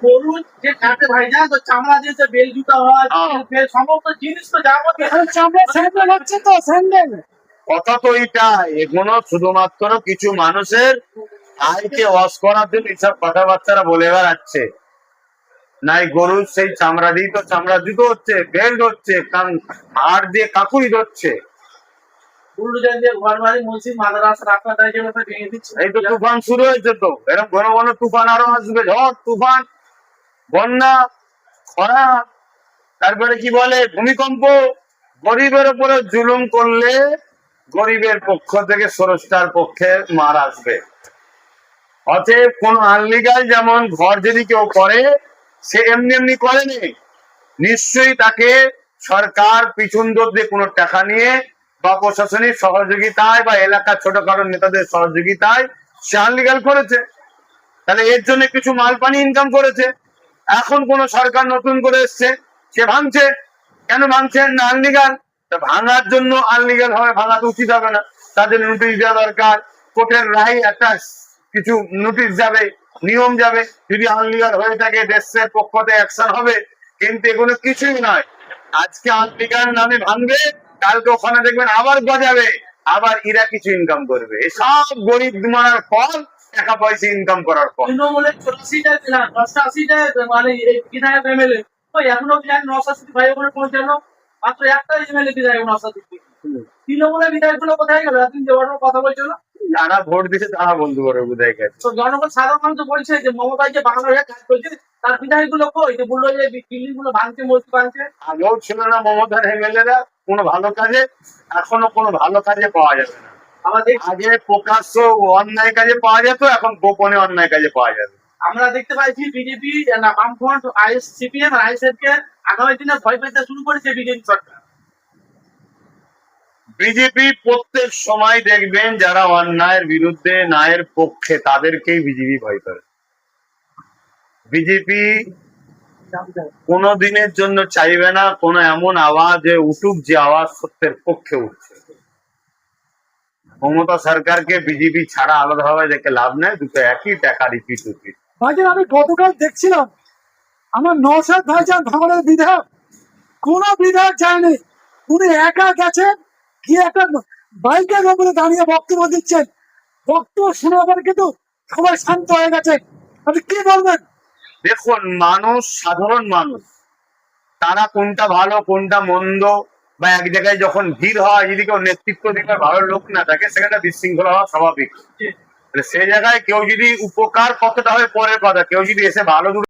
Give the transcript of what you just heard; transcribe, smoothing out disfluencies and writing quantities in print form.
গরুর যে কাটে ভাইজান, তো চামড়া দিয়ে যে বেল জুতা হয়, বেল সমস্ত জিনিস তো যাবতীয় চামড়া স্যান্ডেল হচ্ছে তো, স্যান্ডেল। কথা তো এইটাই, এগুলো শুধুমাত্র কিছু মানুষের আয়কে ওয়াশ করার জন্য এইসব কথাবার্তারা বলে বেড়াচ্ছে। নাই গরুর সেই চামড়া দিয়ে তো চামড়া জুতো হচ্ছে, বেল্ট হচ্ছে, হাড় দিয়ে কাকুরি ধরছে। বুলডোজার দিয়ে ঘর বাড়ি মসজিদ মাদ্রাসা রাস্তাঘাট যেগুলো ভেঙে দিচ্ছে। এই তো তুফান শুরু হয়েছে, তো এরকম ঘন ঘন তুফান আরো আসবে, ঝড় তুফান, বন্যা, খরা, তারপরে কি বলে ভূমিকম্প। গরিবের উপরে জুলুম করলে গরিবের পক্ষ থেকে স্রষ্টার পক্ষে মার আসবে। অতএব কোন আনলিগাল যেমন ঘর যদি কেউ করে, সে এমনি এমনি করেনি, নিশ্চয়ই তাকে সরকার পিছন দিয়ে কোনো টাকা নিয়ে বা প্রশাসনিক সহযোগিতায় বা এলাকার ছোটখাটো নেতাদের সহযোগিতায় সে আনলিগাল করেছে। তাহলে এর জন্য কিছু মাল পানি ইনকাম করেছে। এখন কোন সরকার নতুন করে এসছে, সে ভাঙছে। কেন ভাঙছেন? না আনলিগাল। তা ভাঙার জন্য আনলিগাল হবে, ভাঙাতে উচিত হবে না, তাদের নোটিশ দেওয়া দরকার। কোর্টের রায় একটা কিছু নোটিশ যাবে, নিয়ম যাবে। যদি আনলিগাল হয়ে থাকে দেশের পক্ষ থেকে অ্যাকশন হবে। কিন্তু এগুলো কিছুই নয়। আজকে আনলিগাল নামে ভাঙবে, কালকে ওখানে দেখবেন আবার গজাবে, আবার এরা কিছু ইনকাম করবে। এসব গরিব মারার ফল, টাকা পয়সা ইনকাম করার ফল। তৃণমূলের 84টা না 88টা মানে বিধায়ক এমএলএ, ওই এখনো বিধায়ক নওশাদ সিদ্দিকী ভাই ওখানে পৌঁছানো, মাত্র একটা এমএলএ বিধায়ক নওশাদ সিদ্দিকী। তৃণমূলের বিধায়ক গুলো কোথায় গেল? এতদিন যে কথা বলছিল, যারা ভোট দিচ্ছে তারা বন্ধু করে বোধহয় গেছে। তো জনগণ সাধারণ মানুষ তো বলছে যে মমতা যে বাংলার কাজ করছে, তার বিধায়ক গুলো কই? যে বললো যে বিল্ডিং গুলো ভাঙছে, মসজিদ ভাঙছে। আগেও ছিল না মমতার এমএলএরা কোনো ভালো কাজে, এখনো কোনো ভালো কাজে পাওয়া যাবে না। আমাদের আগে প্রকাশ্য অন্যায় কাজে পাওয়া যেত, এখন গোপনে অন্যায় কাজে পাওয়া যাবে। আমরা দেখতে পাইছি বিজেপি না বামফ্রন্ট সিপিএম আর আইএসএফ কে আগামী দিনে ভয় পেতে শুরু করেছে বিজেপি সরকার। বিজেপি প্রত্যেক সময় দেখবেন যারা অন্যায়ের বিরুদ্ধে ন্যায়ের পক্ষে তাদেরকেই বিজেপি ভয় করে। বিজেপি কোনো দিনের জন্য চাইবে না কোনো এমন আওয়াজে উঠুক যে আওয়াজ সত্যের পক্ষে উঠছে। মমতা সরকারকে বিজেপি ছাড়া আলাদাভাবে দেখে লাভ নেই, দুটো একই টাকা রিপিট উচিত। ভাইজান আমি গতকাল দেখছিলাম আমার নওশাদ ভাইজান ভাঙড়ের বিধায়ক, কোন বিধায়ক যায়নি, উনি একা গেছেন, গিয়ে একটা বাইকের উপরে দাঁড়িয়ে বক্তব্য দিচ্ছেন। বক্তব্য শোনার পরে কিন্তু সবাই শান্ত হয়ে গেছে। আপনি কি বলবেন? দেখুন, মানুষ, সাধারণ মানুষ, তারা কোনটা ভালো কোনটা মন্দ, বা এক জায়গায় যখন ভিড় হয় যদি কেউ নেতৃত্ব দিতে ভালো লোক না থাকে, সেখানে বিশৃঙ্খলা হওয়া স্বাভাবিক। সেই জায়গায় কেউ যদি উপকার কতটা হয় পরের কথা, কেউ যদি এসে ভালো